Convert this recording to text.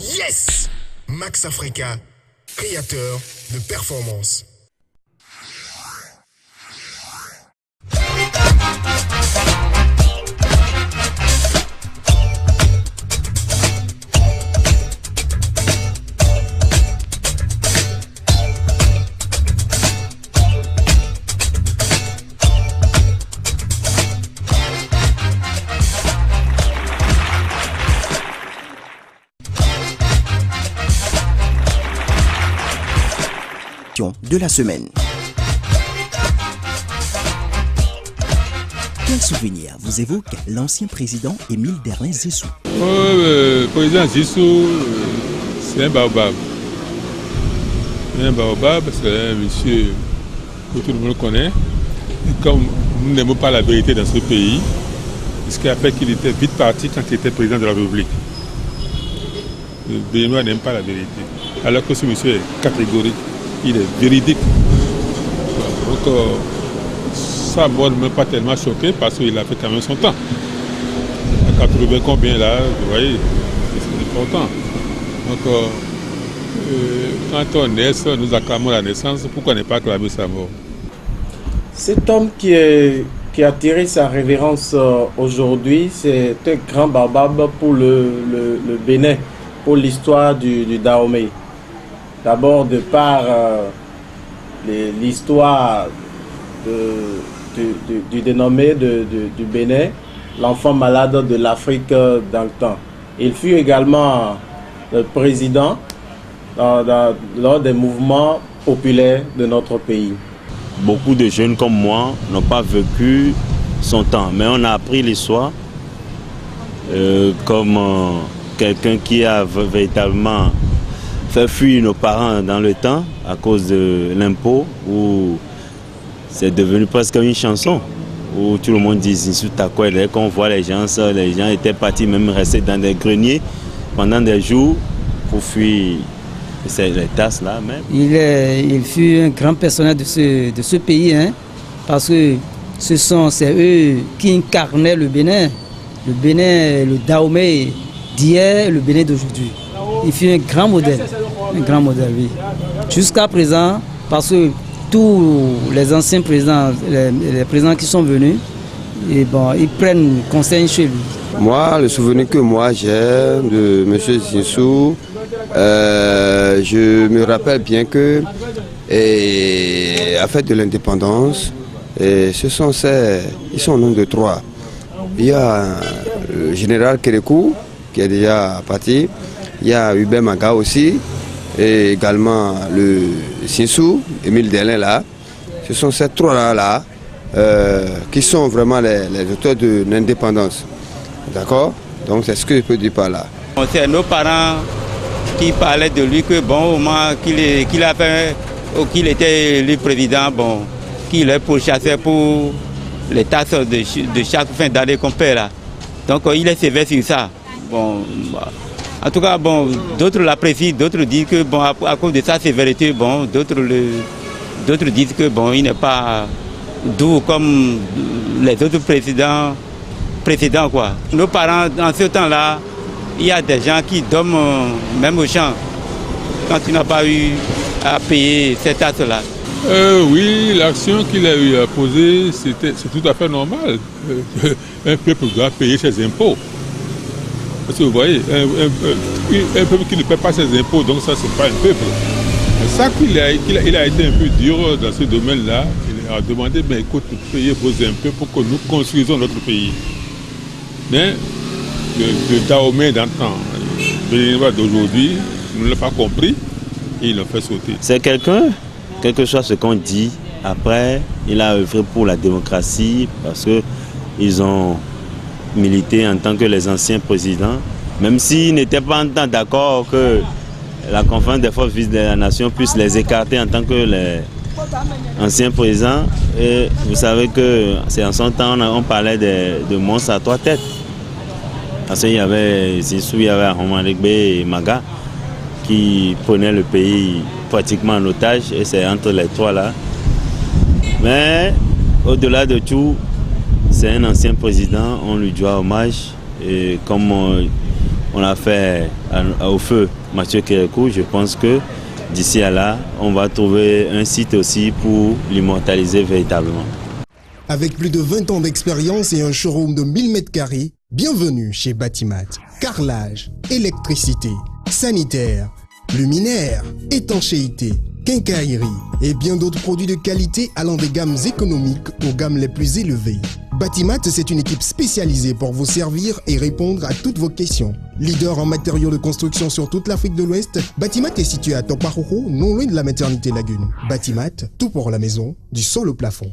Yes! Max Africa, créateur de performance. De la semaine. Quel souvenir vous évoque l'ancien président Émile Derlin Zissou? Le président Zissou, c'est un baobab. C'est un baobab, c'est un monsieur que tout le monde connaît. Et comme nous n'aimons pas la vérité dans ce pays, ce qui a fait qu'il était vite parti quand il était président de la République. Le Béninois n'aime pas la vérité. Alors que ce monsieur est catégorique. Il est véridique. Donc, ça ne m'a pas tellement choqué parce qu'il a fait quand même son temps. À 80 combien là, vous voyez, c'est important. Donc, quand on naît, nous acclamons la naissance, pourquoi ne pas acclamer sa mort? Cet homme qui a attiré sa révérence aujourd'hui, c'est un grand baobab pour le Bénin, pour l'histoire du Dahomey. D'abord, de par l'histoire du dénommé du Bénin, l'enfant malade de l'Afrique dans le temps. Il fut également le président lors des mouvements populaires de notre pays. Beaucoup de jeunes comme moi n'ont pas vécu son temps, mais on a appris l'histoire comme quelqu'un qui a véritablement fait fuir nos parents dans le temps à cause de l'impôt, où c'est devenu presque une chanson, où tout le monde dit Zissou Takwe. Dès qu'on voit les gens étaient partis même rester dans des greniers pendant des jours pour fuir les tasses là même. Il fut un grand personnage de ce pays, hein, parce que c'est eux qui incarnaient le Bénin, le Dahomey d'hier, le Bénin d'aujourd'hui. Il fut un grand modèle, oui. Jusqu'à présent, parce que tous les anciens présidents, les présidents qui sont venus, et bon, ils prennent conseil chez lui. Moi, le souvenir que moi j'ai de M. Zissou, je me rappelle bien que à fête de l'indépendance, ils sont au nombre de 3. Il y a le général Kérékou qui est déjà parti. Il y a Hubert Maga aussi, et également le Zissou, Émile Derlin là. Ce sont ces 3-là qui sont vraiment les auteurs de l'indépendance. D'accord? Donc c'est ce que je peux dire par là. C'est nos parents qui parlaient de lui que bon, au moment qu'il était le président, bon, qu'il est pourchassé pour les tasses de chaque fin d'année qu'on paie là. Donc il est sévère sur ça. Bon, en tout cas, bon, d'autres l'apprécient, d'autres disent que bon, à cause de sa sévérité, bon, d'autres disent que bon, il n'est pas doux comme les autres précédents quoi. Nos parents, en ce temps-là, il y a des gens qui dorment même au champ quand tu n'as pas eu à payer cette taxe-là. Oui, l'action qu'il a eu à poser, c'est tout à fait normal. Un peuple doit payer ses impôts. Parce que vous voyez, un peuple qui ne paie pas ses impôts, donc ça, c'est pas un peuple. C'est ça qu'il a été un peu dur dans ce domaine-là. Il a demandé, mais écoute, payez vos impôts pour que nous construisons notre pays. Mais le Dahomey d'antan, le Béninois d'aujourd'hui, nous ne l'avons pas compris et ils l'ont fait sauter. C'est quelqu'un, quel que soit ce qu'on dit, après, il a œuvré pour la démocratie parce qu'ils ont milité en tant que les anciens présidents, même s'ils n'étaient pas en temps d'accord que la conférence des forces vives de la nation puisse les écarter en tant que les anciens présidents. Et vous savez que c'est en son temps on parlait de monstres à 3 têtes. Parce qu'il y avait Zissou, il y avait Romain-Legbe et Maga qui prenaient le pays pratiquement en otage, et c'est entre les 3 là. Mais au-delà de tout, c'est un ancien président, on lui doit hommage, et comme on l'a fait au feu Mathieu Kérékou. Je pense que d'ici à là, on va trouver un site aussi pour l'immortaliser véritablement. Avec plus de 20 ans d'expérience et un showroom de 1000 m², bienvenue chez Batimat. Carrelage, électricité, sanitaire, luminaire, étanchéité, quincaillerie et bien d'autres produits de qualité allant des gammes économiques aux gammes les plus élevées. Batimat, c'est une équipe spécialisée pour vous servir et répondre à toutes vos questions. Leader en matériaux de construction sur toute l'Afrique de l'Ouest, Batimat est situé à Toparoro, non loin de la maternité Lagune. Batimat, tout pour la maison, du sol au plafond.